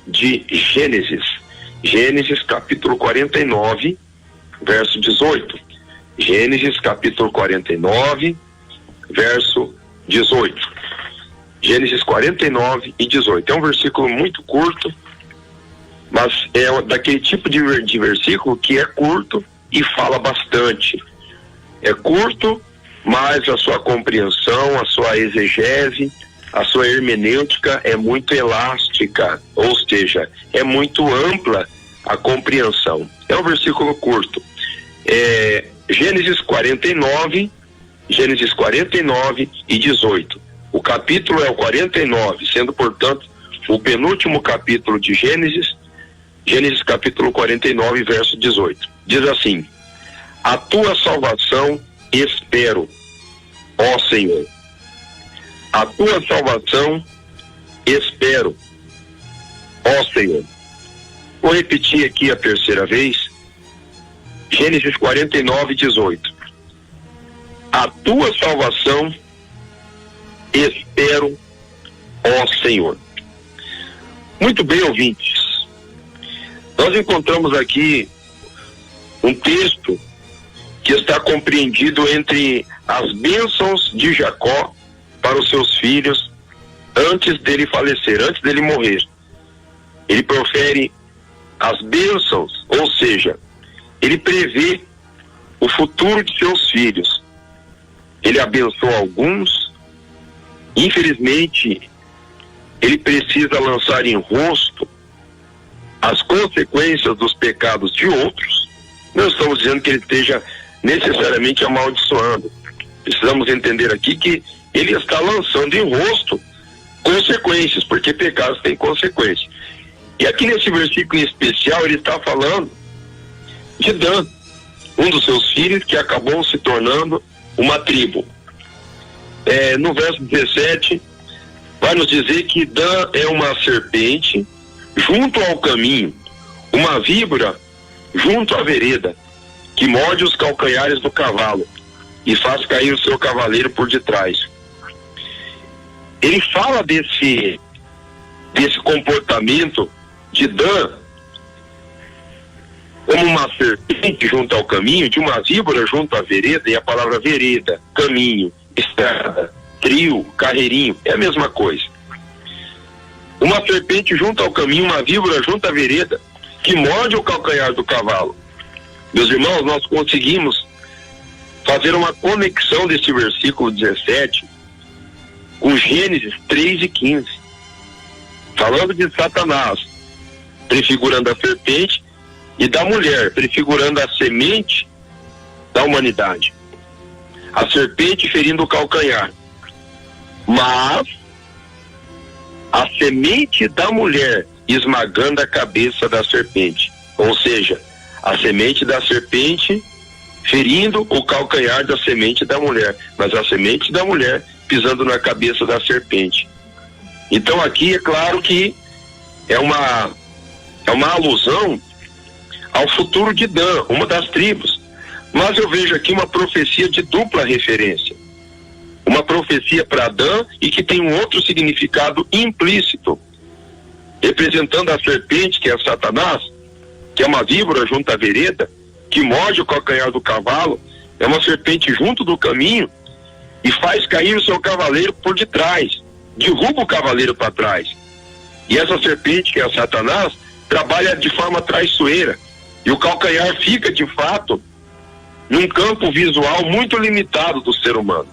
de Gênesis. Gênesis capítulo 49, verso 18. Gênesis capítulo 49, verso 18. Gênesis 49 e 18. É um versículo muito curto, mas é daquele tipo de versículo que é curto e fala bastante. É curto, mas a sua compreensão, a sua exegese, a sua hermenêutica é muito elástica, ou seja, é muito ampla a compreensão. É um versículo curto. Gênesis 49 e 18. O capítulo é o 49, sendo, portanto, o penúltimo capítulo de Gênesis, Gênesis capítulo 49, verso 18. Diz assim: a tua salvação espero, ó Senhor. A tua salvação espero, ó Senhor. Vou repetir aqui a terceira vez. Gênesis 49, 18. A tua salvação espero, ó Senhor. Muito bem, ouvintes. Nós encontramos aqui um texto que está compreendido entre as bênçãos de Jacó para os seus filhos antes dele falecer, antes dele morrer. Ele profere as bênçãos, ou seja, ele prevê o futuro de seus filhos. Ele abençoa alguns. Infelizmente, ele precisa lançar em rosto as consequências dos pecados de outros. Não estamos dizendo que ele esteja necessariamente amaldiçoando. Precisamos entender aqui que ele está lançando em rosto consequências, porque pecados têm consequências. E aqui nesse versículo em especial, ele está falando de Dan, um dos seus filhos que acabou se tornando uma tribo. No verso 17, vai nos dizer que Dan é uma serpente junto ao caminho, uma víbora junto à vereda, que morde os calcanhares do cavalo e faz cair o seu cavaleiro por detrás. Ele fala desse comportamento de Dan como uma serpente junto ao caminho, de uma víbora junto à vereda, e a palavra vereda, caminho, estrada, trio, carreirinho, é a mesma coisa. Uma serpente junto ao caminho, uma víbora junto à vereda, que morde o calcanhar do cavalo. Meus irmãos, nós conseguimos fazer uma conexão desse versículo 17 com Gênesis 3 e 15. Falando de Satanás, prefigurando a serpente, e da mulher, prefigurando a semente da humanidade. A serpente ferindo o calcanhar. Mas a semente da mulher esmagando a cabeça da serpente. Ou seja, a semente da serpente ferindo o calcanhar da semente da mulher, mas a semente da mulher pisando na cabeça da serpente. Então aqui é claro que é uma alusão ao futuro de Dan, uma das tribos. Mas eu vejo aqui uma profecia de dupla referência. Uma profecia para Dan e que tem um outro significado implícito, representando a serpente, que é Satanás, que é uma víbora junto à vereda, que morde o calcanhar do cavalo, é uma serpente junto do caminho e faz cair o seu cavaleiro por detrás, derruba o cavaleiro para trás. E essa serpente, que é Satanás, trabalha de forma traiçoeira, e o calcanhar fica, de fato, num campo visual muito limitado do ser humano.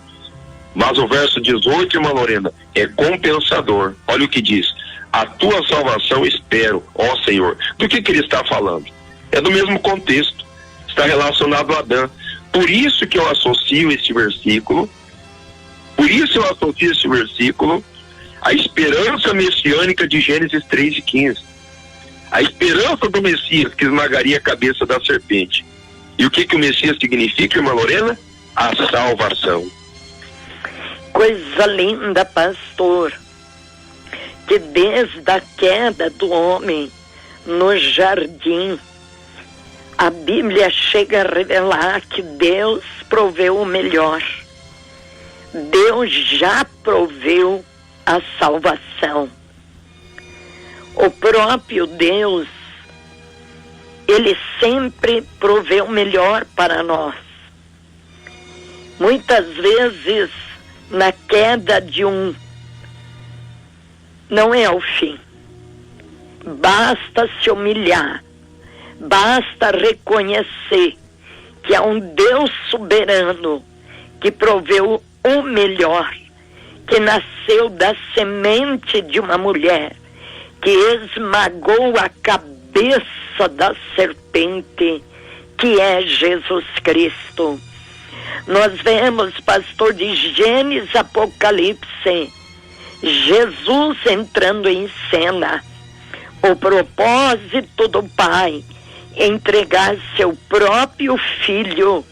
Mas o verso 18, irmã Lorena, é compensador. Olha o que diz: a tua salvação espero, ó Senhor. Do que ele está falando? É do mesmo contexto, está relacionado a Adão. Por isso que eu associo esse versículo, à esperança messiânica de Gênesis 3 e 15. A esperança do Messias que esmagaria a cabeça da serpente. E o que o Messias significa, irmã Lorena? A salvação. Coisa linda, pastor, que desde a queda do homem no jardim, a Bíblia chega a revelar que Deus proveu o melhor. Deus já proveu a salvação. O próprio Deus, Ele sempre provê o melhor para nós. Muitas vezes, na queda de um, não é o fim. Basta se humilhar, basta reconhecer que há um Deus soberano que proveu o melhor, que nasceu da semente de uma mulher, que esmagou a cabeça da serpente, que é Jesus Cristo. Nós vemos, pastor, de Gênesis, Apocalipse, Jesus entrando em cena. O propósito do Pai, entregar seu próprio filho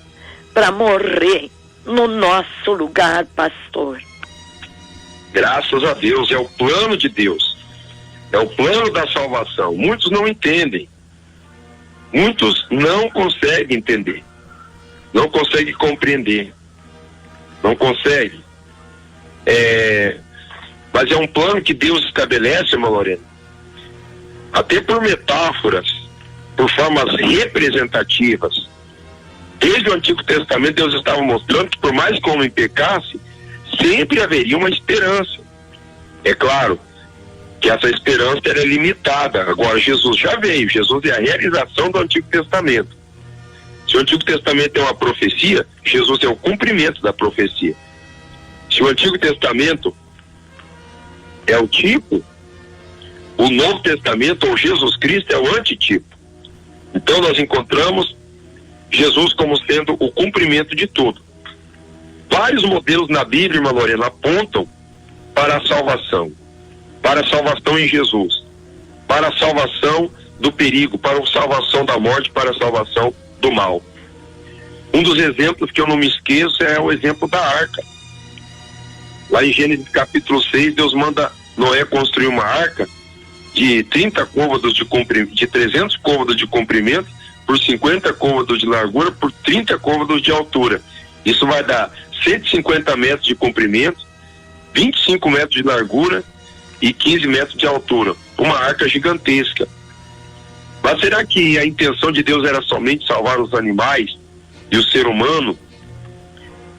para morrer no nosso lugar, pastor. Graças a Deus, é o plano de Deus. É o plano da salvação. Muitos não entendem. Muitos não conseguem entender. Não conseguem compreender. Não conseguem. Mas é um plano que Deus estabelece, irmã Lorena, até por metáforas, por formas representativas. Desde o Antigo Testamento, Deus estava mostrando que por mais que o homem pecasse, sempre haveria uma esperança. É claro que essa esperança era limitada. Agora, Jesus já veio. Jesus é a realização do Antigo Testamento. Se o Antigo Testamento é uma profecia, Jesus é o cumprimento da profecia. Se o Antigo Testamento é o tipo, o Novo Testamento, ou Jesus Cristo, é o antitipo. Então nós encontramos Jesus como sendo o cumprimento de tudo. Vários modelos na Bíblia, irmã Lorena, apontam para a salvação em Jesus, para a salvação do perigo, para a salvação da morte, para a salvação do mal. Um dos exemplos que eu não me esqueço é o exemplo da arca. Lá em Gênesis capítulo 6, Deus manda Noé construir uma arca de 30 côvados de 300 côvados de comprimento, por 50 côvados de largura, por 30 côvados de altura. Isso vai dar 150 metros de comprimento, 25 metros de largura e 15 metros de altura. Uma arca gigantesca. Mas será que a intenção de Deus era somente salvar os animais e o ser humano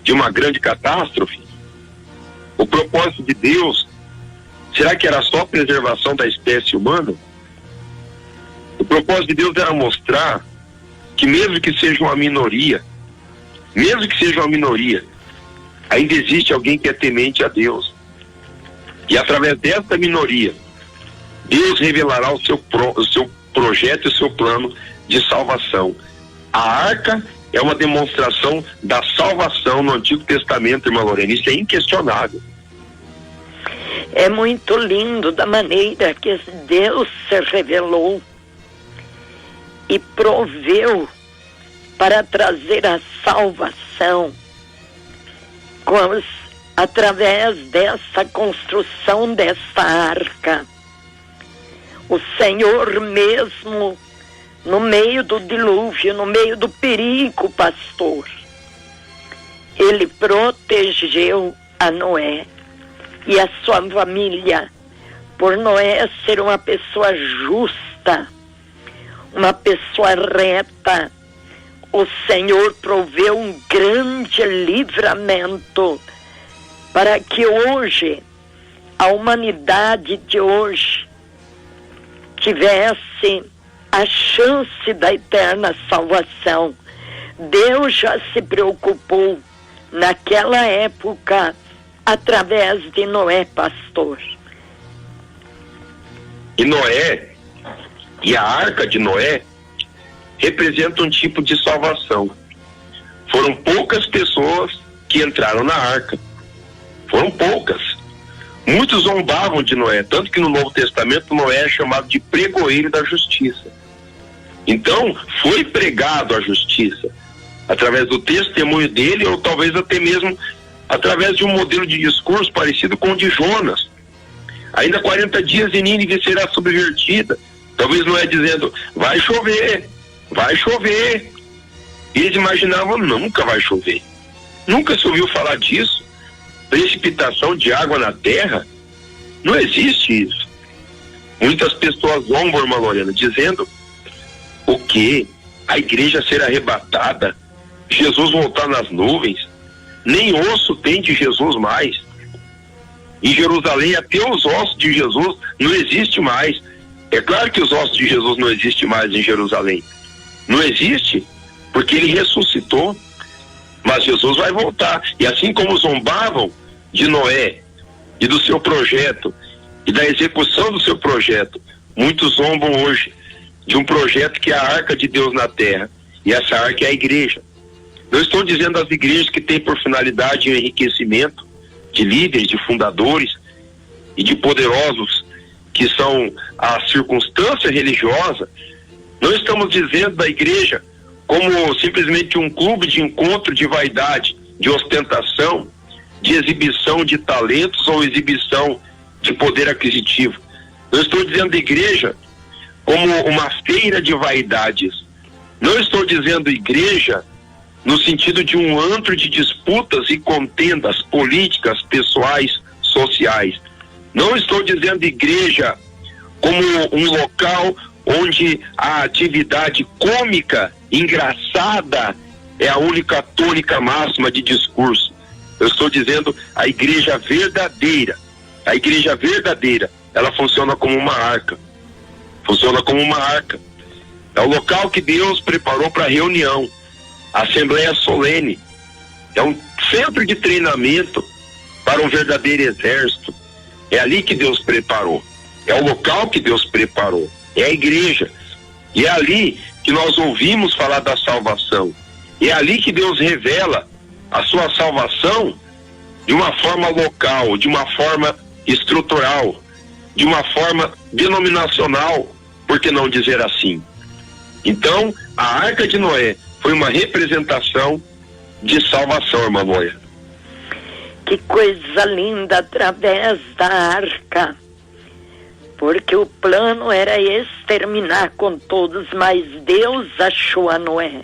de uma grande catástrofe? O propósito de Deus, será que era só a preservação da espécie humana? O propósito de Deus era mostrar que mesmo que seja uma minoria, ainda existe alguém que é temente a Deus. E através dessa minoria, Deus revelará o seu projeto e o seu plano de salvação. A arca é uma demonstração da salvação no Antigo Testamento, irmã Lorena. Isso é inquestionável. É muito lindo da maneira que Deus se revelou e proveu para trazer a salvação através dessa construção dessa arca. O Senhor mesmo, no meio do dilúvio, no meio do perigo, pastor, Ele protegeu a Noé e a sua família, por Noé ser uma pessoa justa, uma pessoa reta. O Senhor proveu um grande livramento para que hoje, a humanidade de hoje, tivesse a chance da eterna salvação. Deus já se preocupou naquela época através de Noé, pastor. E Noé, e a arca de Noé, representa um tipo de salvação. Foram poucas pessoas que entraram na arca. Foram poucas. Muitos zombavam de Noé, tanto que no Novo Testamento Noé é chamado de pregoeiro da justiça. Então, foi pregado a justiça através do testemunho dele, ou talvez até mesmo através de um modelo de discurso parecido com o de Jonas. Ainda 40 dias e Nínive será subvertida. Talvez Noé dizendo, vai chover. E eles imaginavam, nunca vai chover. Nunca se ouviu falar disso. Precipitação de água na terra, não existe isso. Muitas pessoas zombam, irmã Lorena, dizendo o quê? A igreja ser arrebatada, Jesus voltar nas nuvens, nem osso tem de Jesus mais. Em Jerusalém, até os ossos de Jesus não existem mais. É claro que os ossos de Jesus não existem mais em Jerusalém. Não existe, porque ele ressuscitou, mas Jesus vai voltar. E assim como zombavam de Noé e do seu projeto e da execução do seu projeto, muitos zombam hoje de um projeto que é a arca de Deus na terra, e essa arca é a igreja. Não estou dizendo as igrejas que têm por finalidade o enriquecimento de líderes, de fundadores e de poderosos, que são a circunstância religiosa. Não estamos dizendo da igreja como simplesmente um clube de encontro de vaidade, de ostentação, de exibição de talentos ou exibição de poder aquisitivo. Não estou dizendo da igreja como uma feira de vaidades. Não estou dizendo igreja no sentido de um antro de disputas e contendas políticas, pessoais, sociais. Não estou dizendo igreja como um local onde a atividade cômica, engraçada, é a única tônica máxima de discurso. Eu estou dizendo a igreja verdadeira. A igreja verdadeira, ela funciona como uma arca. Funciona como uma arca. É o local que Deus preparou para reunião. A Assembleia Solene. É um centro de treinamento para um verdadeiro exército. É ali que Deus preparou. É o local que Deus preparou. É a igreja. E é ali que nós ouvimos falar da salvação. E é ali que Deus revela a sua salvação de uma forma local, de uma forma estrutural, de uma forma denominacional, por que não dizer assim? Então, a Arca de Noé foi uma representação de salvação, irmã Moia. Que coisa linda através da arca. Porque o plano era exterminar com todos, mas Deus achou a Noé.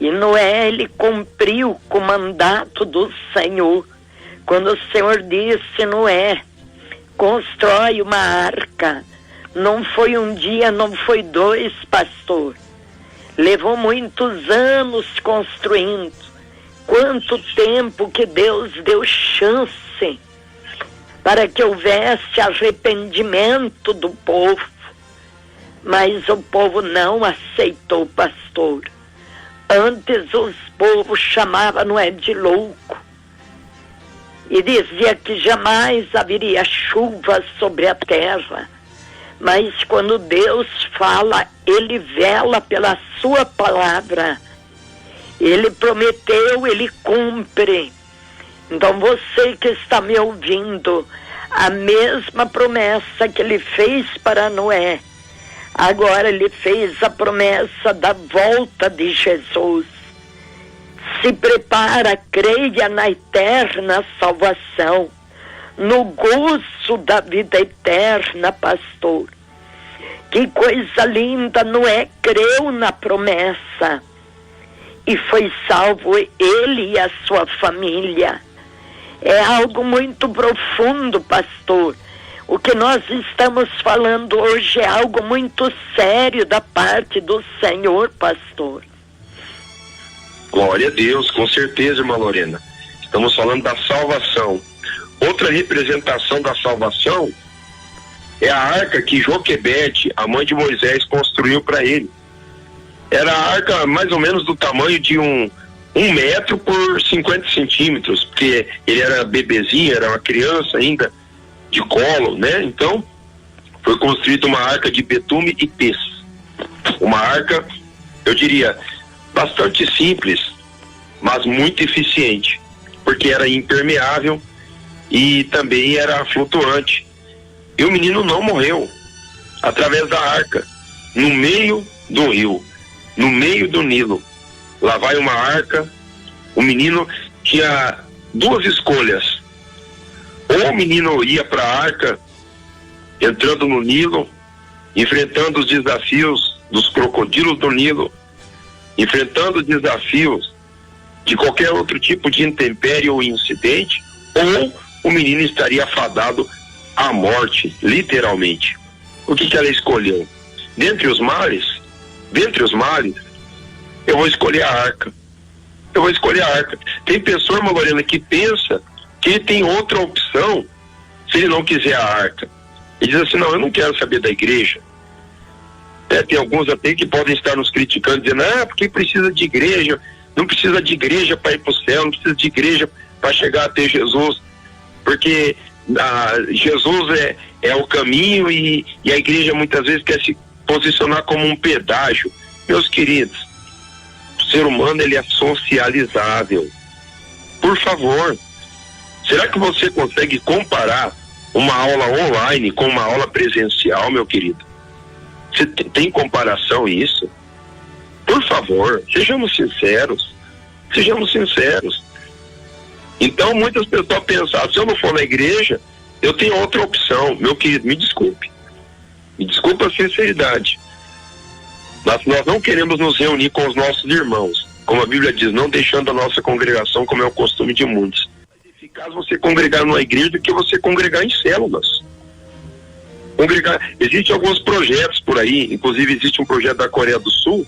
E Noé, ele cumpriu com o mandato do Senhor. Quando o Senhor disse, Noé, constrói uma arca. Não foi um dia, não foi dois, pastor. Levou muitos anos construindo. Quanto tempo que Deus deu chance para que houvesse arrependimento do povo. Mas o povo não aceitou, pastor. Antes os povos chamavam Noé de louco. E dizia que jamais haveria chuva sobre a terra. Mas quando Deus fala, Ele vela pela sua palavra. Ele prometeu, Ele cumpre. Então você que está me ouvindo, a mesma promessa que Ele fez para Noé, agora Ele fez a promessa da volta de Jesus. Se prepara, creia na eterna salvação, no gozo da vida eterna, pastor. Que coisa linda, Noé creu na promessa e foi salvo ele e a sua família. É algo muito profundo, pastor. O que nós estamos falando hoje é algo muito sério da parte do Senhor, pastor. Glória a Deus, com certeza, irmã Lorena. Estamos falando da salvação. Outra representação da salvação é a arca que Joquebede, a mãe de Moisés, construiu para ele. Era a arca mais ou menos do tamanho de um metro por 50 centímetros, porque ele era bebezinho, era uma criança ainda, de colo, né? Então, foi construída uma arca de betume e pez. Uma arca, eu diria, bastante simples, mas muito eficiente, porque era impermeável e também era flutuante. E o menino não morreu através da arca, no meio do rio, no meio do Nilo. Lá vai uma arca. O menino tinha duas escolhas: ou o menino ia para a arca, entrando no Nilo, enfrentando os desafios dos crocodilos do Nilo, enfrentando os desafios de qualquer outro tipo de intempérie ou incidente, ou o menino estaria fadado a morte, literalmente. O que ela escolheu? Dentre os males, eu vou escolher a arca. Tem pessoa, irmã Lorena, que pensa que ele tem outra opção se ele não quiser a arca. Ele diz assim, não, eu não quero saber da igreja. Tem alguns até que podem estar nos criticando, dizendo, porque precisa de igreja, não precisa de igreja para ir para o céu, não precisa de igreja para chegar até Jesus, porque Jesus é o caminho e a igreja muitas vezes quer se posicionar como um pedágio. Meus queridos, o ser humano, ele é socializável. Por favor, será que você consegue comparar uma aula online com uma aula presencial, meu querido? Você tem comparação isso? Por favor, sejamos sinceros. Então muitas pessoas pensam, se eu não for na igreja, eu tenho outra opção. Meu querido, me desculpe a sinceridade. Nós não queremos nos reunir com os nossos irmãos, como a Bíblia diz, não deixando a nossa congregação, como é o costume de muitos. É mais eficaz você congregar numa igreja do que você congregar em células. Existem alguns projetos por aí, inclusive existe um projeto da Coreia do Sul.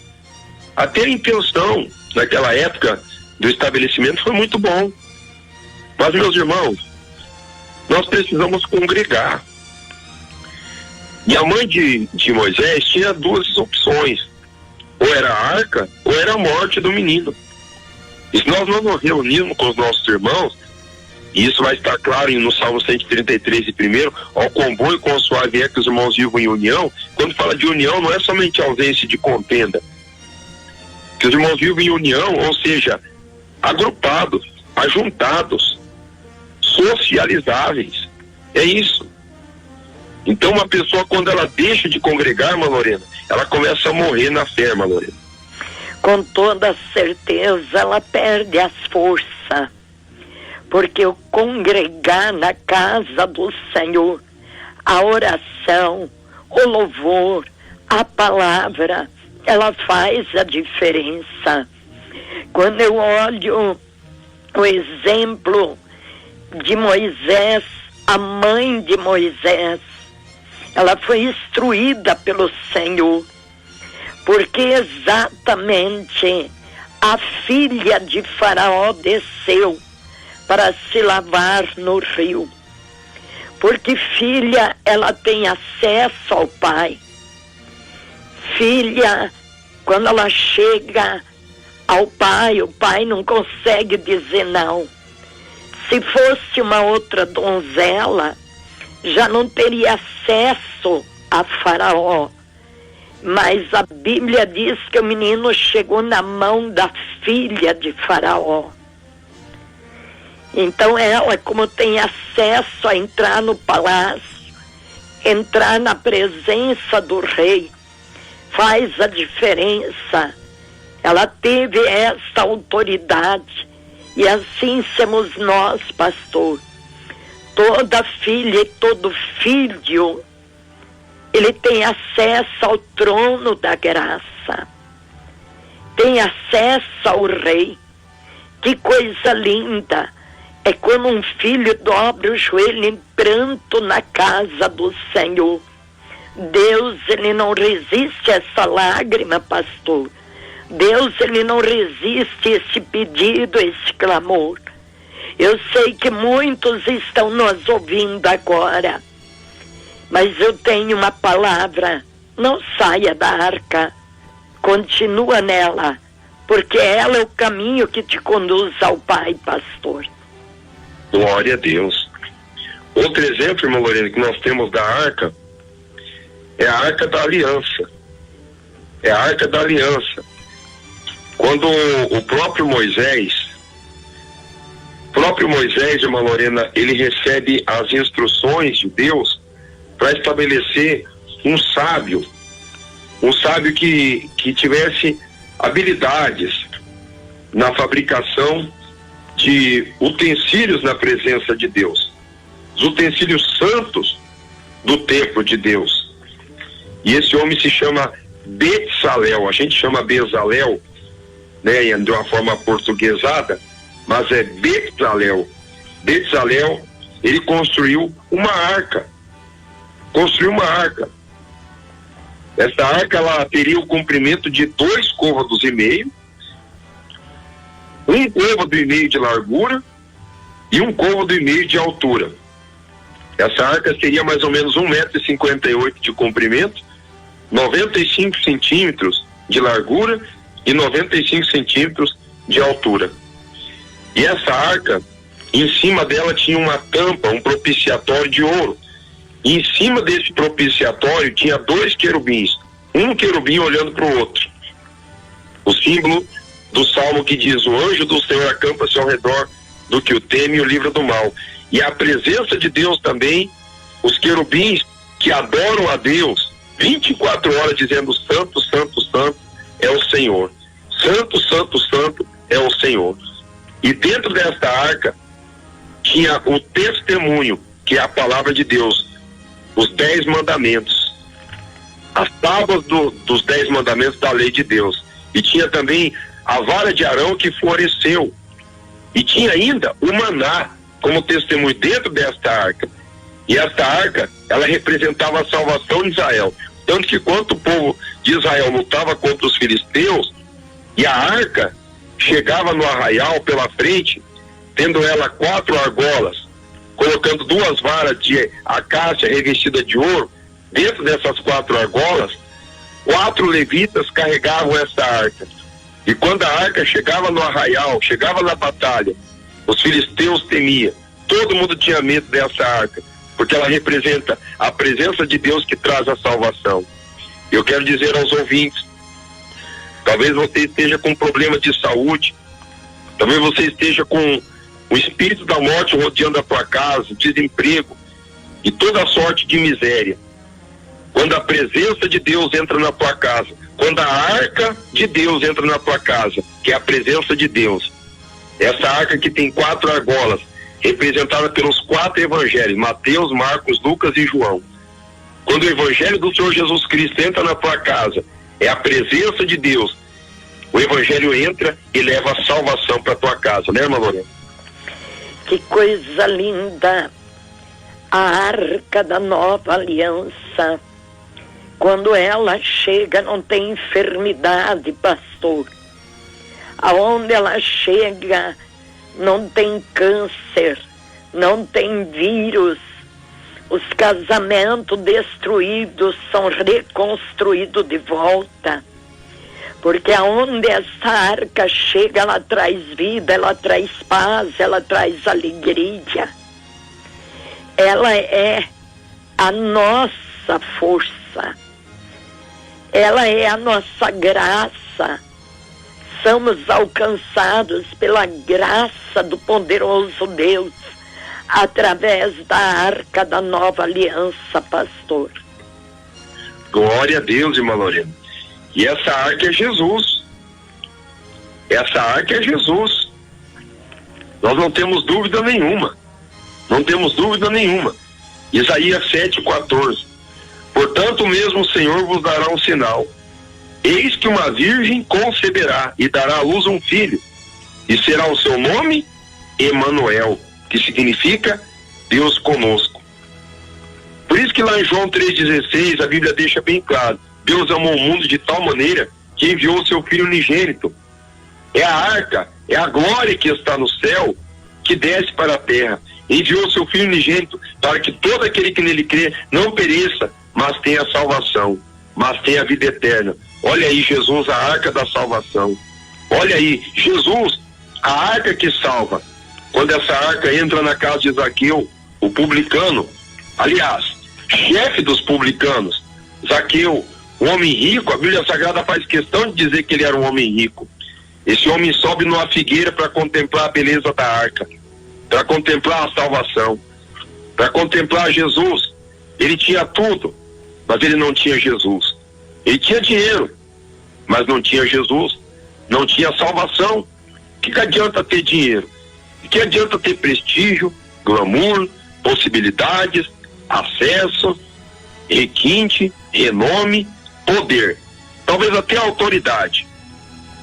Até a intenção naquela época do estabelecimento foi muito bom. Mas, meus irmãos, nós precisamos congregar. E a mãe de Moisés tinha duas opções: ou era a arca ou era a morte do menino. E se nós não nos reunirmos com os nossos irmãos, e isso vai estar claro no Salmo 133 e primeiro, ao quão bom e quão suave é que os irmãos vivam em união. Quando fala de união, não é somente a ausência de contenda. Que os irmãos vivem em união, ou seja, agrupados, ajuntados, socializáveis. É isso. Então uma pessoa, quando ela deixa de congregar, irmã Lorena, ela começa a morrer na fé, irmã Lorena. Com toda certeza ela perde as forças. Porque o congregar na casa do Senhor, a oração, o louvor, a palavra, ela faz a diferença. Quando eu olho o exemplo de Moisés, a mãe de Moisés, ela foi instruída pelo Senhor, porque exatamente a filha de Faraó desceu para se lavar no rio, porque filha, ela tem acesso ao pai. Filha, quando ela chega ao pai, o pai não consegue dizer não. Se fosse uma outra donzela, já não teria acesso a Faraó. Mas a Bíblia diz que o menino chegou na mão da filha de Faraó. Então ela, como tem acesso a entrar no palácio, entrar na presença do rei, faz a diferença. Ela teve essa autoridade. E assim somos nós, pastor. Toda filha e todo filho, ele tem acesso ao trono da graça. Tem acesso ao rei. Que coisa linda. É quando um filho dobra o joelho em pranto na casa do Senhor. Deus, ele não resiste a essa lágrima, pastor. Deus, ele não resiste esse pedido, esse clamor. Eu sei que muitos estão nos ouvindo agora, mas eu tenho uma palavra: não saia da arca, continua nela, porque ela é o caminho que te conduz ao Pai, pastor. Glória a Deus. Outro exemplo, irmã Lorena, que nós temos da arca, é a arca da aliança. É a arca da aliança. Quando o próprio Moisés, irmã Lorena, ele recebe as instruções de Deus para estabelecer um sábio que tivesse habilidades na fabricação de utensílios na presença de Deus, os utensílios santos do templo de Deus. E esse homem se chama Bezalel. A gente chama Bezalel, né, de uma forma portuguesada, mas é Bezalel. Bezalel, ele construiu uma arca construir uma arca. Essa arca, ela teria o comprimento de 2 côvados e meio, 1 côvado e meio de largura e 1 côvado e meio de altura. Essa arca seria mais ou menos 1,58 m de comprimento, 95 centímetros de largura e 95 centímetros de altura. E essa arca, em cima dela tinha uma tampa, um propiciatório de ouro. E em cima desse propiciatório tinha 2 querubins, um querubim olhando para o outro. O símbolo do salmo que diz: o anjo do Senhor acampa-se ao redor do que o teme e o livra do mal. E a presença de Deus também, os querubins que adoram a Deus 24 horas dizendo: santo, santo, santo é o Senhor. Santo, santo, santo é o Senhor. E dentro desta arca tinha o testemunho, que é a palavra de Deus, os 10 mandamentos, as tábuas dos 10 mandamentos da lei de Deus. E tinha também a vara de Arão que floresceu. E tinha ainda o maná como testemunho dentro desta arca. E esta arca, ela representava a salvação de Israel. Tanto que quando o povo de Israel lutava contra os filisteus, e a arca chegava no arraial pela frente, tendo ela 4 argolas, colocando 2 varas de acácia revestida de ouro, dentro dessas 4 argolas, 4 levitas carregavam essa arca. E quando a arca chegava no arraial, chegava na batalha, os filisteus temiam. Todo mundo tinha medo dessa arca, porque ela representa a presença de Deus que traz a salvação. Eu quero dizer aos ouvintes, talvez você esteja com problema de saúde, talvez você esteja com o espírito da morte rodeando a tua casa, desemprego e toda sorte de miséria. Quando a presença de Deus entra na tua casa, quando a arca de Deus entra na tua casa, que é a presença de Deus, essa arca que tem 4 argolas, representada pelos 4 evangelhos, Mateus, Marcos, Lucas e João. Quando o evangelho do Senhor Jesus Cristo entra na tua casa, é a presença de Deus. O evangelho entra e leva a salvação para tua casa, né, irmã Lorena? Que coisa linda! A arca da nova aliança. Quando ela chega, não tem enfermidade, pastor. Aonde ela chega, não tem câncer, não tem vírus. Os casamentos destruídos são reconstruídos de volta. Porque aonde essa arca chega, ela traz vida, ela traz paz, ela traz alegria. Ela é a nossa força. Ela é a nossa graça. Somos alcançados pela graça do poderoso Deus, através da arca da nova aliança, pastor. Glória a Deus, irmã Lorena. E essa arca é Jesus. Essa arca é Jesus. Nós não temos dúvida nenhuma. Não temos dúvida nenhuma. Isaías 7,14. Portanto, mesmo o Senhor vos dará um sinal. Eis que uma virgem conceberá e dará à luz um filho, e será o seu nome Emanuel, que significa Deus conosco. Por isso que lá em João 3,16 a Bíblia deixa bem claro: Deus amou o mundo de tal maneira que enviou o seu Filho unigênito. É a arca, é a glória que está no céu, que desce para a terra. Enviou o seu Filho unigênito para que todo aquele que nele crê não pereça, mas tenha salvação, mas tenha a vida eterna. Olha aí Jesus, a arca da salvação. Olha aí, Jesus, a arca que salva. Quando essa arca entra na casa de Zaqueu, o publicano, aliás, chefe dos publicanos, Zaqueu, um homem rico, a Bíblia Sagrada faz questão de dizer que ele era um homem rico. Esse homem sobe numa figueira para contemplar a beleza da arca, para contemplar a salvação, para contemplar Jesus. Ele tinha tudo, mas ele não tinha Jesus. Ele tinha dinheiro, mas não tinha Jesus, não tinha salvação. O que adianta ter dinheiro? O que adianta ter prestígio, glamour, possibilidades, acesso, requinte, renome, poder, talvez até autoridade,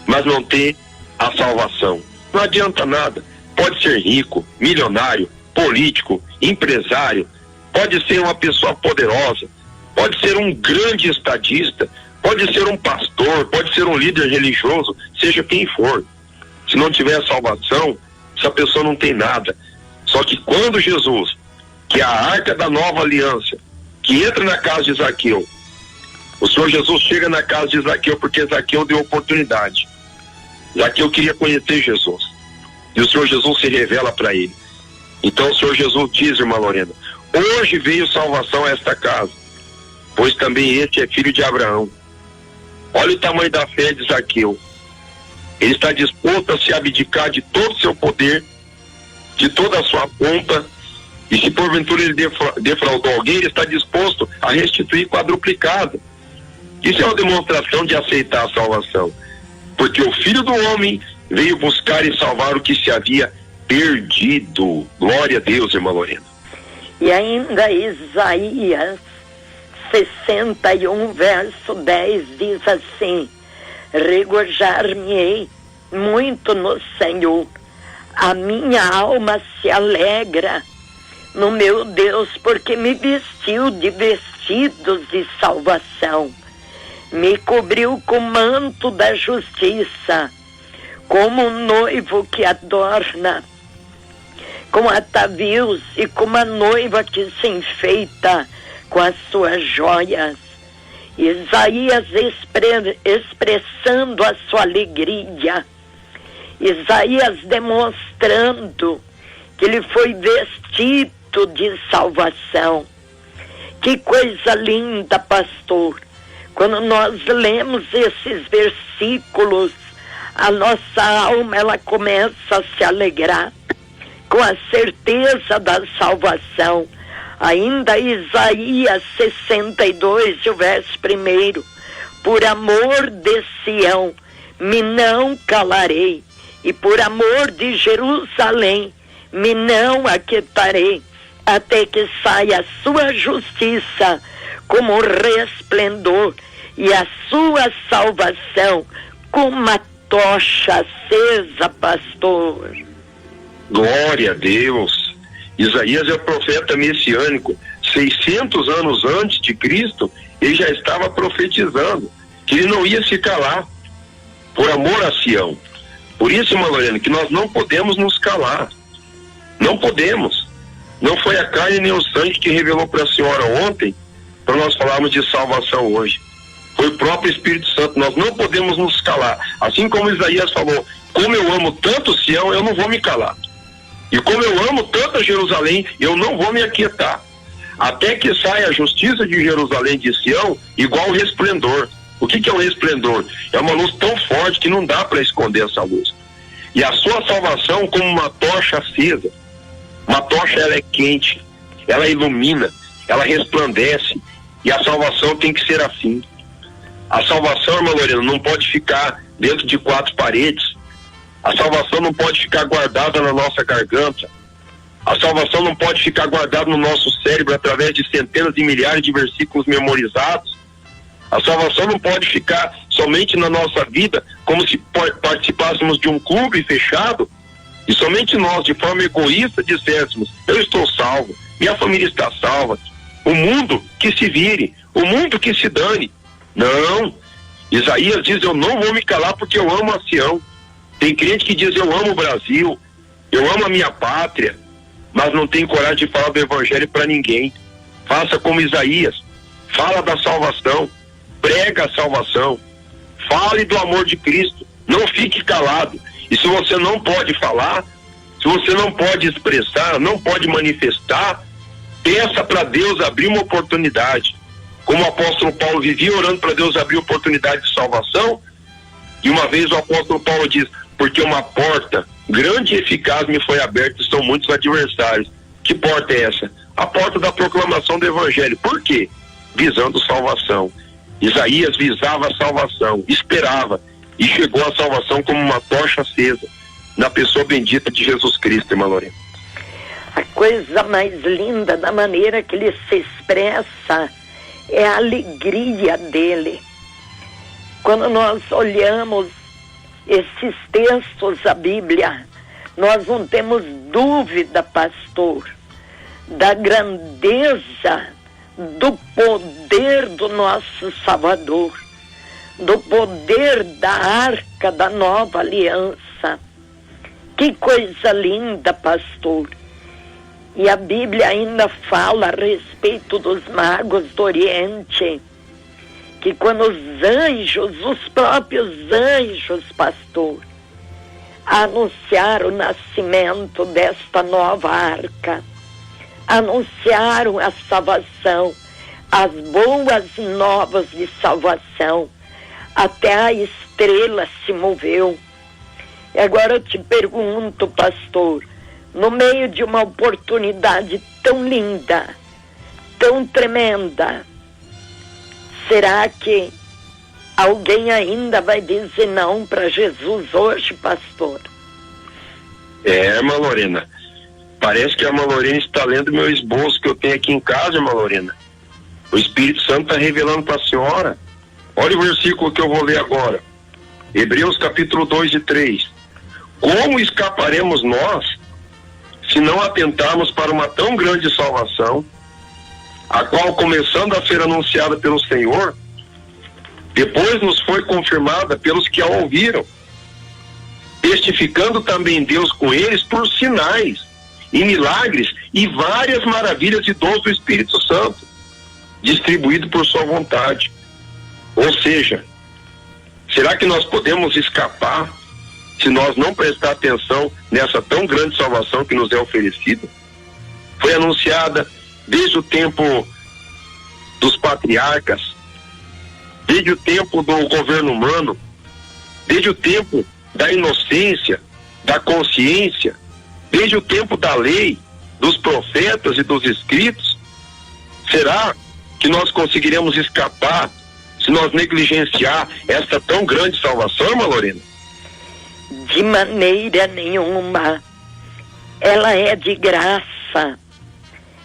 mas não ter a salvação? Não adianta nada. Pode ser rico, milionário, político, empresário, pode ser uma pessoa poderosa, pode ser um grande estadista, pode ser um pastor, pode ser um líder religioso, seja quem for. Se não tiver salvação, essa pessoa não tem nada. Só que quando Jesus, que é a arca da nova aliança, que entra na casa de Zaqueu, o Senhor Jesus chega na casa de Zaqueu porque Zaqueu deu oportunidade. Zaqueu queria conhecer Jesus. E o Senhor Jesus se revela para ele. Então o Senhor Jesus diz, irmã Lorena, hoje veio salvação a esta casa, pois também este é filho de Abraão. Olha o tamanho da fé de Zaqueu. Ele está disposto a se abdicar de todo o seu poder, de toda a sua pompa, e se porventura ele defraudou alguém, ele está disposto a restituir quadruplicado. Isso é uma demonstração de aceitar a salvação, porque o Filho do Homem veio buscar e salvar o que se havia perdido. Glória a Deus, irmã Lorena. E ainda Isaías 61, verso 10 diz assim: regozijar-me-ei muito no Senhor, a minha alma se alegra no meu Deus, porque me vestiu de vestidos de salvação, me cobriu com manto da justiça, como um noivo que adorna com atavios e como a noiva que se enfeita com as suas joias. Isaías expressando a sua alegria, Isaías demonstrando que ele foi vestido de salvação. Que coisa linda, pastor! Quando nós lemos esses versículos, a nossa alma ela começa a se alegrar com a certeza da salvação. Ainda Isaías 62, o verso 1: por amor de Sião me não calarei, e por amor de Jerusalém me não aquietarei, até que saia a sua justiça como resplendor e a sua salvação como uma tocha acesa, pastor. Glória a Deus. Isaías é o profeta messiânico. 600 anos antes de Cristo, ele já estava profetizando que ele não ia se calar por amor a Sião. Por isso, irmã Lorena, que nós não podemos nos calar. Não podemos. Não foi a carne nem o sangue que revelou para a senhora ontem, para nós falarmos de salvação hoje. Foi o próprio Espírito Santo. Nós não podemos nos calar. Assim como Isaías falou, como eu amo tanto Sião, eu não vou me calar. E como eu amo tanto Jerusalém, eu não vou me aquietar, até que saia a justiça de Jerusalém de Sião, igual o resplendor. O que é o resplendor? É uma luz tão forte que não dá para esconder essa luz. E a sua salvação como uma tocha acesa. Uma tocha, ela é quente, ela ilumina, ela resplandece, e a salvação tem que ser assim. A salvação, irmã Lorena, não pode ficar dentro de 4 paredes. A salvação não pode ficar guardada na nossa garganta. A salvação não pode ficar guardada no nosso cérebro através de centenas e milhares de versículos memorizados. A salvação não pode ficar somente na nossa vida como se participássemos de um clube fechado e somente nós, de forma egoísta, disséssemos: eu estou salvo, minha família está salva, o mundo que se vire, o mundo que se dane. Não. Isaías diz: eu não vou me calar porque eu amo a Sião. Tem crente que diz: eu amo o Brasil, eu amo a minha pátria, mas não tem coragem de falar do evangelho para ninguém. Faça como Isaías, fala da salvação, prega a salvação, fale do amor de Cristo, não fique calado. E se você não pode falar, se você não pode expressar, não pode manifestar, peça para Deus abrir uma oportunidade. Como o apóstolo Paulo vivia orando para Deus abrir oportunidade de salvação, e uma vez o apóstolo Paulo diz: porque uma porta grande e eficaz me foi aberta e são muitos adversários. Que porta é essa? A porta da proclamação do evangelho. Por quê? Visando salvação. Isaías visava a salvação, esperava, e chegou a salvação como uma tocha acesa na pessoa bendita de Jesus Cristo, irmã Lorena. A coisa mais linda da maneira que ele se expressa é a alegria dele. Quando nós olhamos esses textos da Bíblia, nós não temos dúvida, pastor, da grandeza do poder do nosso Salvador, do poder da arca da nova aliança. Que coisa linda, pastor! E a Bíblia ainda fala a respeito dos magos do Oriente, que quando os anjos, os próprios anjos, pastor, anunciaram o nascimento desta nova arca, anunciaram a salvação, as boas novas de salvação, até a estrela se moveu. E agora eu te pergunto, pastor, no meio de uma oportunidade tão linda, tão tremenda, será que alguém ainda vai dizer não para Jesus hoje, pastor? Irmã Lorena, parece que a irmã Lorena está lendo meu esboço que eu tenho aqui em casa, irmã Lorena. O Espírito Santo está revelando para a senhora. Olha o versículo que eu vou ler agora. Hebreus capítulo 2 e 3. Como escaparemos nós se não atentarmos para uma tão grande salvação, a qual, começando a ser anunciada pelo Senhor, depois nos foi confirmada pelos que a ouviram, testificando também Deus com eles por sinais e milagres e várias maravilhas e dons do Espírito Santo, distribuído por sua vontade. Ou seja, será que nós podemos escapar se nós não prestar atenção nessa tão grande salvação que nos é oferecida? Foi anunciada desde o tempo dos patriarcas, desde o tempo do governo humano, desde o tempo da inocência, da consciência, desde o tempo da lei, dos profetas e dos escritos. Será que nós conseguiremos escapar se nós negligenciar essa tão grande salvação, irmã Lorena? De maneira nenhuma. Ela é de graça,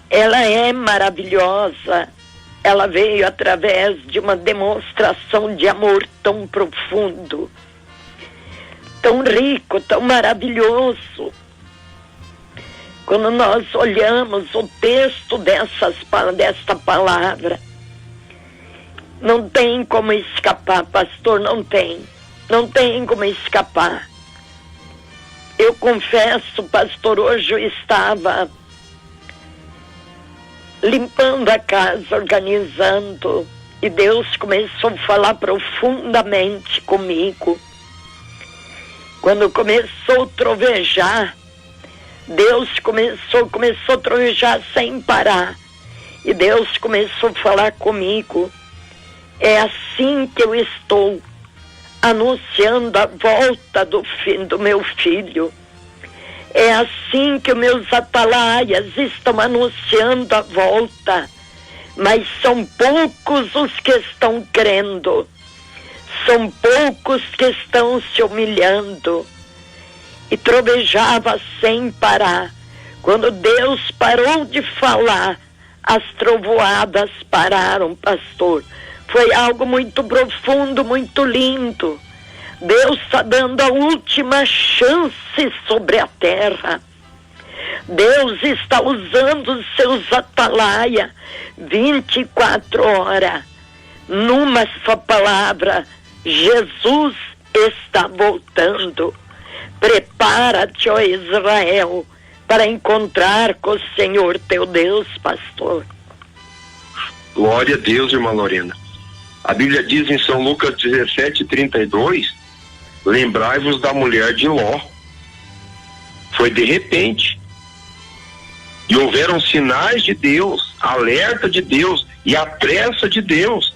ela é maravilhosa, ela veio através de uma demonstração de amor tão profundo, tão rico, tão maravilhoso. Quando nós olhamos o texto desta palavra, não tem como escapar, pastor, não tem como escapar. Eu confesso, pastor, hoje eu estava limpando a casa, organizando, e Deus começou a falar profundamente comigo. Quando começou a trovejar, Deus começou a trovejar sem parar, e Deus começou a falar comigo. É assim que eu estou anunciando a volta do meu filho. É assim que os meus atalaias estão anunciando a volta. Mas são poucos os que estão crendo. São poucos que estão se humilhando. E trovejava sem parar. Quando Deus parou de falar, as trovoadas pararam, pastor. Foi algo muito profundo, muito lindo. Deus está dando a última chance sobre a terra. Deus está usando os seus atalaia 24 horas. Numa só palavra, Jesus está voltando. Prepara-te, ó Israel, para encontrar com o Senhor teu Deus, pastor. Glória a Deus, irmã Lorena. A Bíblia diz em São Lucas 17:32, lembrai-vos da mulher de Ló. Foi de repente. E houveram sinais de Deus, alerta de Deus e a pressa de Deus.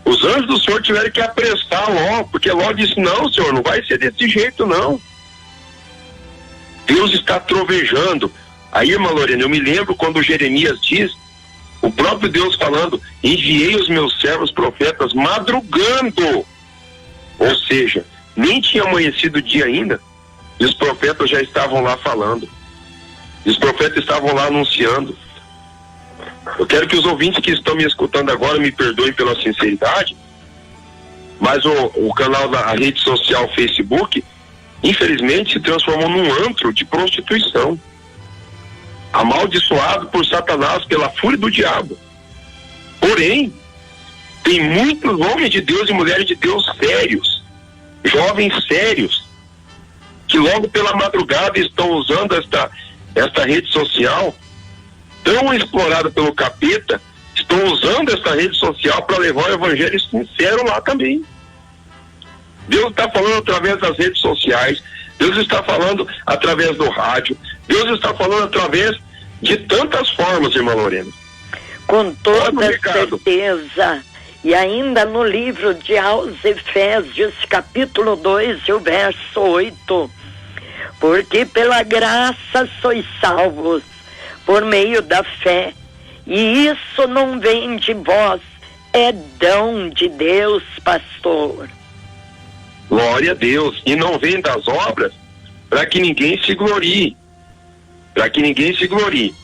Os anjos do Senhor tiveram que apressar Ló, porque Ló disse, não, Senhor, não vai ser desse jeito, não. Deus está trovejando. Aí, irmã Lorena, eu me lembro quando Jeremias diz, o próprio Deus falando, enviei os meus servos profetas madrugando. Ou seja, nem tinha amanhecido o dia ainda, e os profetas já estavam lá falando. E os profetas estavam lá anunciando. Eu quero que os ouvintes que estão me escutando agora me perdoem pela sinceridade, mas o canal da rede social Facebook, infelizmente, se transformou num antro de prostituição. amaldiçoado por Satanás, pela fúria do diabo. Porém, tem muitos homens de Deus e mulheres de Deus sérios, jovens sérios, que logo pela madrugada estão usando esta rede social, tão explorada pelo capeta, estão usando essa rede social para levar o evangelho sincero lá também. Deus está falando através das redes sociais, Deus está falando através do rádio, Deus está falando através de tantas formas, irmã Lorena. Com toda certeza. E ainda no livro de aos Efésios, capítulo 2, e o verso 8. Porque pela graça sois salvos, por meio da fé. E isso não vem de vós, é dom de Deus, pastor. Glória a Deus. E não vem das obras para que ninguém se glorie. Para que ninguém se glorie.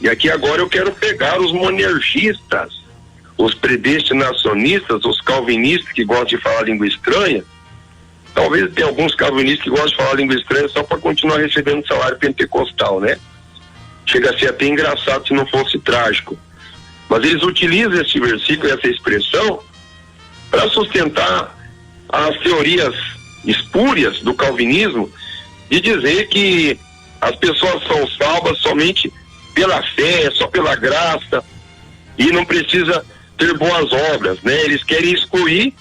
E aqui agora eu quero pegar os monergistas, os predestinacionistas, os calvinistas que gostam de falar língua estranha. Talvez tenha alguns calvinistas que gostam de falar língua estranha só para continuar recebendo salário pentecostal, né? Chega a ser até engraçado se não fosse trágico. Mas eles utilizam esse versículo, essa expressão, para sustentar as teorias espúrias do calvinismo, de dizer que as pessoas são salvas somente pela fé, só pela graça, e não precisa ter boas obras, né? Eles querem excluir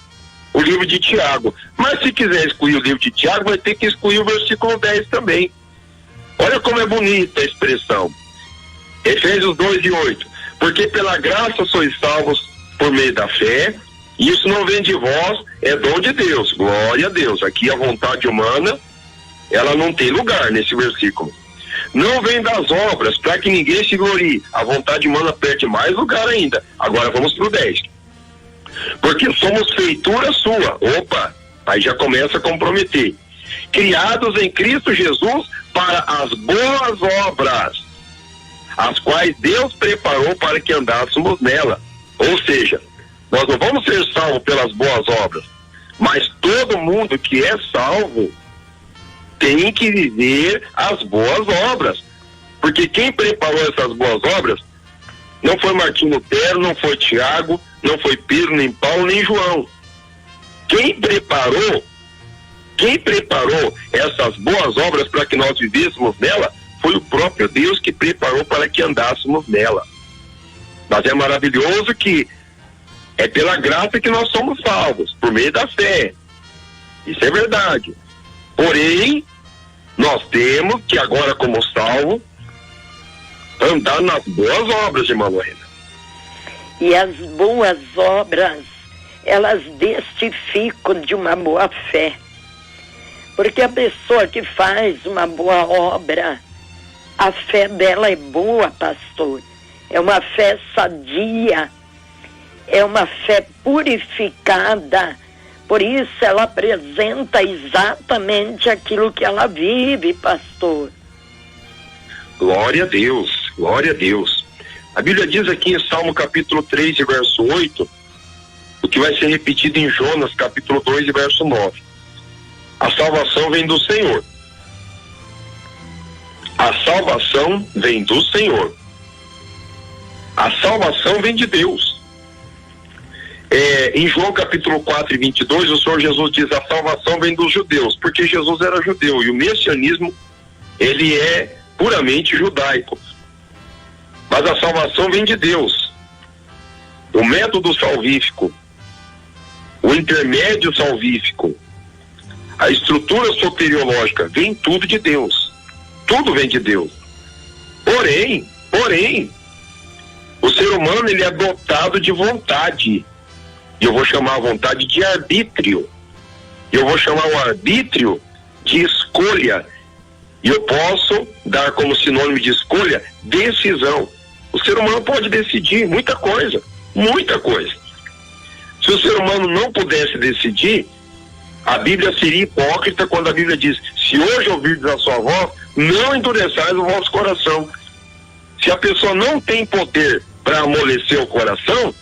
o livro de Tiago. Mas se quiser excluir o livro de Tiago, vai ter que excluir o versículo 10 também. Olha como é bonita a expressão. Efésios 2:8. Porque pela graça sois salvos por meio da fé, e isso não vem de vós, é dom de Deus. Glória a Deus. Aqui a vontade humana, ela não tem lugar nesse versículo. Não vem das obras, para que ninguém se glorie. A vontade humana perde mais lugar ainda. Agora vamos pro 10. Porque somos feitura sua. Opa, aí já começa a comprometer. Criados em Cristo Jesus para as boas obras, as quais Deus preparou para que andássemos nela. Ou seja, nós não vamos ser salvos pelas boas obras, mas todo mundo que é salvo tem que viver as boas obras, porque quem preparou essas boas obras não foi Martinho Lutero, não foi Tiago, não foi Pedro, nem Paulo, nem João. Quem preparou essas boas obras para que nós vivêssemos nela foi o próprio Deus que preparou para que andássemos nela. Mas é maravilhoso que é pela graça que nós somos salvos, por meio da fé. Isso é verdade. Porém, nós temos que agora, como salvo, andar nas boas obras, irmã Lorena. E as boas obras, elas testificam de uma boa fé. Porque a pessoa que faz uma boa obra, a fé dela é boa, pastor. É uma fé sadia, é uma fé purificada. Por isso ela apresenta exatamente aquilo que ela vive, pastor. Glória a Deus, glória a Deus. A Bíblia diz aqui em Salmo capítulo 3 e verso 8, o que vai ser repetido em Jonas capítulo 2 e verso 9. A salvação vem do Senhor. A salvação vem do Senhor. A salvação vem de Deus. Em João capítulo 4 e 22, o Senhor Jesus diz: a salvação vem dos judeus, porque Jesus era judeu e o messianismo, ele é puramente judaico. Mas a salvação vem de Deus. O método salvífico, o intermédio salvífico, a estrutura soteriológica, vem tudo de Deus. Tudo vem de Deus. Porém, o ser humano, ele é dotado de vontade. E eu vou chamar a vontade de arbítrio. Eu vou chamar o arbítrio de escolha. E eu posso dar como sinônimo de escolha decisão. O ser humano pode decidir muita coisa. Muita coisa. Se o ser humano não pudesse decidir, a Bíblia seria hipócrita quando a Bíblia diz: se hoje ouvirdes a sua voz, não endureçais o vosso coração. Se a pessoa não tem poder para amolecer o coração,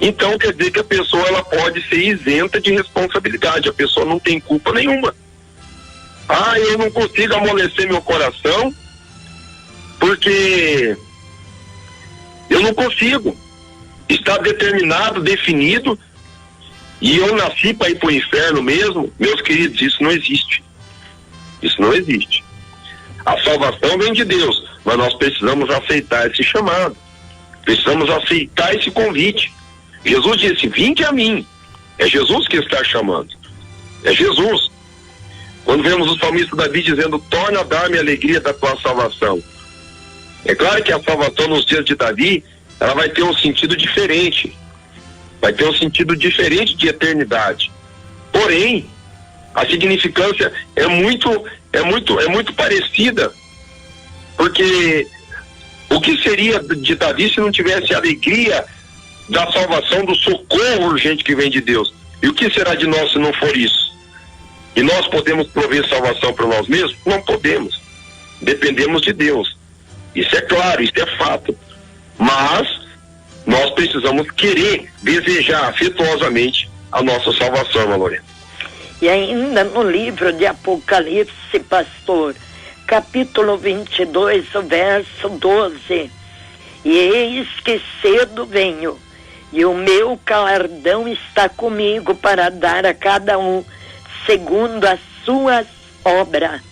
então quer dizer que a pessoa, ela pode ser isenta de responsabilidade. A pessoa não tem culpa nenhuma. Eu não consigo amolecer meu coração Porque eu não consigo. Está determinado, definido, e eu nasci para ir para o inferno mesmo. Meus queridos, isso não existe. Isso não existe. A salvação vem de Deus, mas nós precisamos aceitar esse chamado. Precisamos aceitar esse convite. Jesus disse: vinde a mim. É Jesus que está chamando. É Jesus. Quando vemos o salmista Davi dizendo: torna a dar-me a alegria da tua salvação. É claro que a salvação nos dias de Davi, ela vai ter um sentido diferente. Vai ter um sentido diferente de eternidade. Porém, a significância é muito parecida. Porque o que seria de Davi se não tivesse a alegria da salvação, do socorro urgente que vem de Deus? E o que será de nós se não for isso? E nós podemos prover salvação para nós mesmos? Não podemos. Dependemos de Deus. Isso é claro, isso é fato. Mas nós precisamos querer, desejar afetuosamente a nossa salvação, Lorena. E ainda no livro de Apocalipse, pastor, capítulo 22, o verso 12: e eis que cedo venho, e o meu galardão está comigo para dar a cada um segundo as suas obras.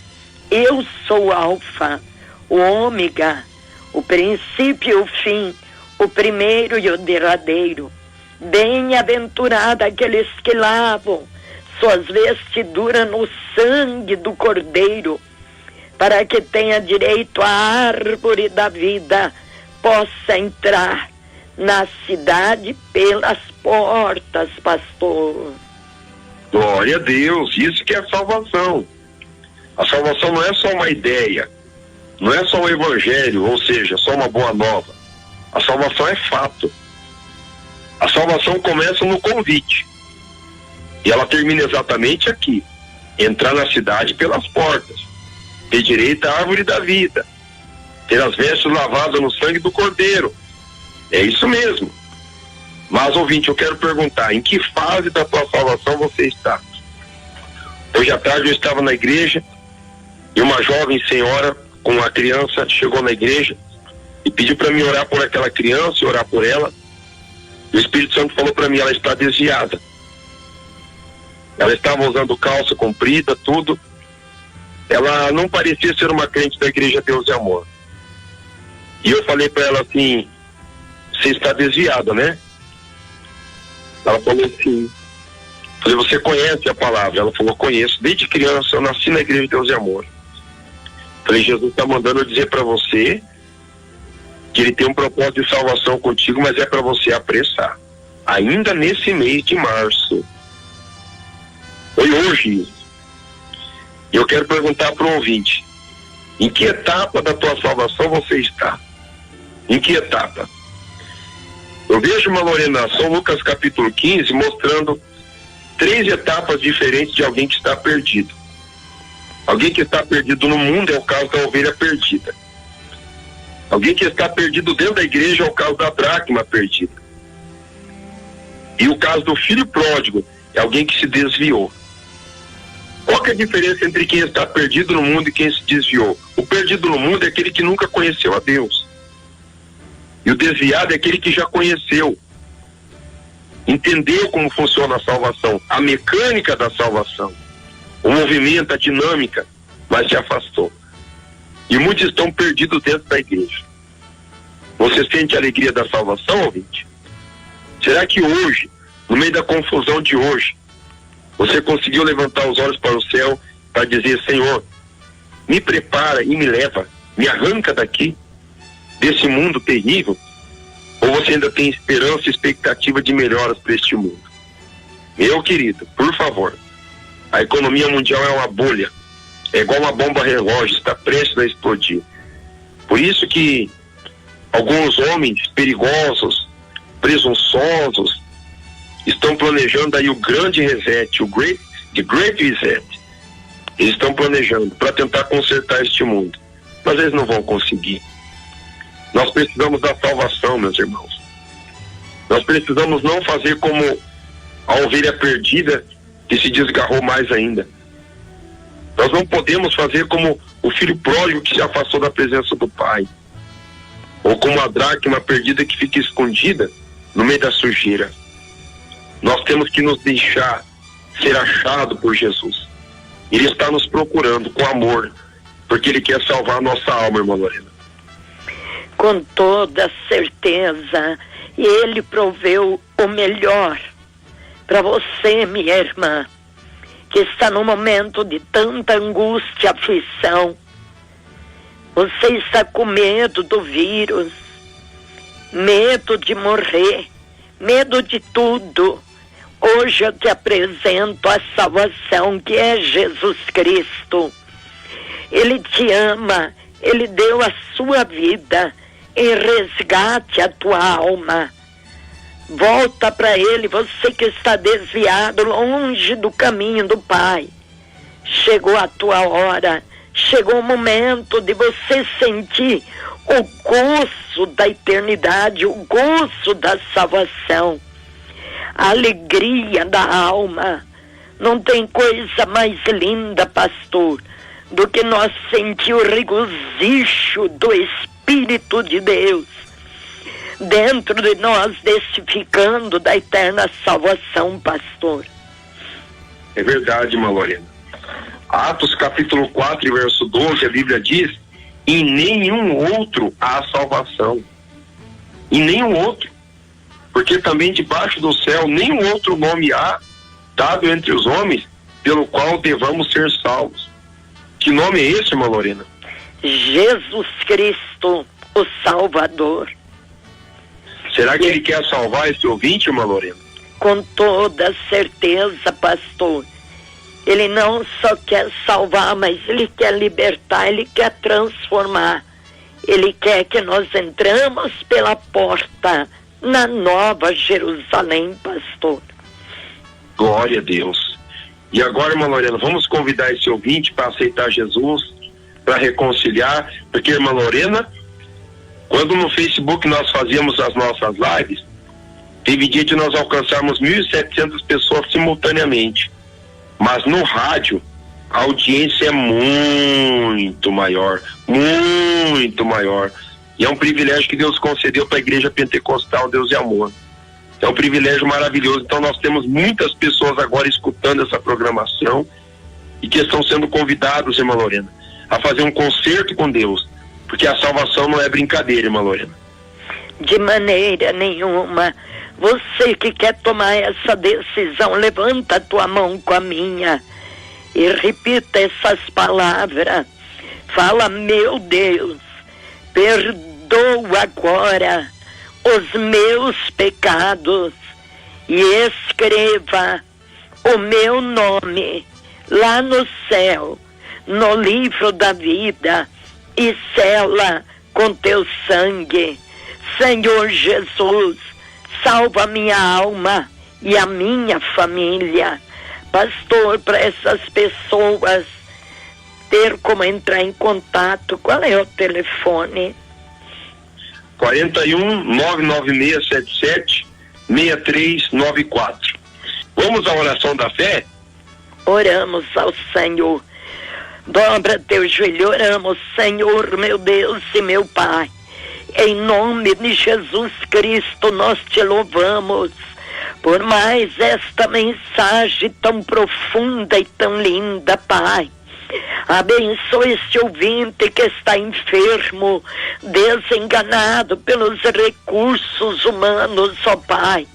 Eu sou o Alfa, o Ômega, o princípio e o fim, o primeiro e o derradeiro. Bem-aventurado aqueles que lavam suas vestiduras no sangue do Cordeiro, para que tenha direito à árvore da vida, possa entrar na cidade pelas portas, pastor. Glória a Deus, isso que é salvação. A salvação não é só uma ideia, não é só um evangelho, ou seja, só uma boa nova. A salvação é fato. A salvação começa no convite. E ela termina exatamente aqui: entrar na cidade pelas portas, ter direito à árvore da vida, ter as vestes lavadas no sangue do Cordeiro. É isso mesmo. Mas, ouvinte, eu quero perguntar: em que fase da tua salvação você está? Hoje à tarde eu estava na igreja e uma jovem senhora com uma criança chegou na igreja e pediu para mim orar por aquela criança e orar por ela. E o Espírito Santo falou para mim: ela está desviada. Ela estava usando calça comprida, tudo. Ela não parecia ser uma crente da Igreja Deus e Amor. E eu falei para ela assim: você está desviada, né? Ela falou assim. Falei: você conhece a palavra? Ela falou: conheço. Desde criança eu nasci na Igreja Deus e Amor. Falei: Jesus está mandando eu dizer para você que ele tem um propósito de salvação contigo, mas é para você apressar. Ainda nesse mês de março. Foi hoje isso. E eu quero perguntar para o ouvinte: em que etapa da tua salvação você está? Em que etapa? Eu vejo uma Lorena, São Lucas capítulo 15, mostrando 3 etapas diferentes de alguém que está perdido. Alguém que está perdido no mundo é o caso da ovelha perdida. Alguém que está perdido dentro da igreja é o caso da dracma perdida. E o caso do filho pródigo é alguém que se desviou. Qual que é a diferença entre quem está perdido no mundo e quem se desviou? O perdido no mundo é aquele que nunca conheceu a Deus. E o desviado é aquele que já conheceu. Entendeu como funciona a salvação, a mecânica da salvação, o movimento, a dinâmica, mas se afastou. E muitos estão perdidos dentro da igreja. Você sente a alegria da salvação, ouvinte? Será que hoje, no meio da confusão de hoje, você conseguiu levantar os olhos para o céu para dizer: Senhor, me prepara e me leva, me arranca daqui, desse mundo terrível? Ou você ainda tem esperança e expectativa de melhoras para este mundo? Meu querido, por favor, a economia mundial é uma bolha, é igual uma bomba relógio, está prestes a explodir. Por isso que alguns homens perigosos, presunçosos, estão planejando aí o grande reset, the great reset. Eles estão planejando para tentar consertar este mundo, mas eles não vão conseguir. Nós precisamos da salvação, meus irmãos. Nós precisamos não fazer como a ovelha perdida que se desgarrou mais ainda. Nós não podemos fazer como o filho pródigo que se afastou da presença do pai, ou como a dracma perdida que fica escondida no meio da sujeira. Nós temos que nos deixar ser achado por Jesus. Ele está nos procurando com amor, porque Ele quer salvar a nossa alma, irmã Lorena. Com toda certeza, Ele proveu o melhor para você, minha irmã, que está num momento de tanta angústia, aflição. Você está com medo do vírus, medo de morrer, medo de tudo. Hoje eu te apresento a salvação, que é Jesus Cristo. Ele te ama, Ele deu a sua vida em resgate à tua alma. Volta para Ele, você que está desviado, longe do caminho do Pai. Chegou a tua hora, chegou o momento de você sentir o gozo da eternidade, o gozo da salvação, a alegria da alma. Não tem coisa mais linda, pastor, do que nós sentir o regozijo do Espírito de Deus dentro de nós, testificando da eterna salvação, pastor. É verdade, irmã Lorena. Atos capítulo 4, verso 12, a Bíblia diz: em nenhum outro há salvação. Em nenhum outro. Porque também debaixo do céu nenhum outro nome há dado entre os homens pelo qual devamos ser salvos. Que nome é esse, irmã Lorena? Jesus Cristo, o Salvador. Será que Ele quer salvar esse ouvinte, irmã Lorena? Com toda certeza, pastor. Ele não só quer salvar, mas Ele quer libertar, Ele quer transformar. Ele quer que nós entramos pela porta na Nova Jerusalém, pastor. Glória a Deus. E agora, irmã Lorena, vamos convidar esse ouvinte para aceitar Jesus, para reconciliar, porque, irmã Lorena, quando no Facebook nós fazíamos as nossas lives, teve dia de nós alcançarmos 1.700 pessoas simultaneamente. Mas no rádio, a audiência é muito maior, muito maior. E é um privilégio que Deus concedeu para a Igreja Pentecostal Deus e Amor. É um privilégio maravilhoso. Então nós temos muitas pessoas agora escutando essa programação e que estão sendo convidados, irmã Lorena, a fazer um concerto com Deus. Porque a salvação não é brincadeira, irmã Lorena. De maneira nenhuma. Você que quer tomar essa decisão, levanta a tua mão com a minha e repita essas palavras. Fala: meu Deus, perdoa agora os meus pecados e escreva o meu nome lá no céu, no livro da vida, e sela com teu sangue. Senhor Jesus, salva minha alma e a minha família. Pastor, para essas pessoas ter como entrar em contato, qual é o telefone? 41 99677 6394. Vamos à oração da fé? Oramos ao Senhor. Dobra teu joelho, oramos, Senhor, meu Deus e meu Pai. Em nome de Jesus Cristo, nós te louvamos por mais esta mensagem tão profunda e tão linda, Pai. Abençoe este ouvinte que está enfermo, desenganado pelos recursos humanos, ó Pai.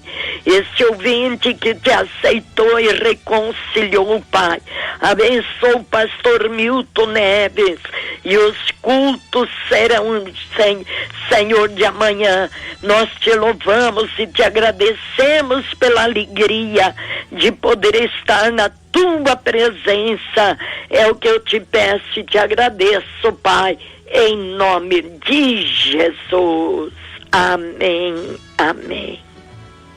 Este ouvinte que te aceitou e reconciliou, Pai. Abençoe o pastor Milton Neves e os cultos serão, Senhor, de amanhã. Nós te louvamos e te agradecemos pela alegria de poder estar na tua presença. É o que eu te peço e te agradeço, Pai, em nome de Jesus. Amém, amém.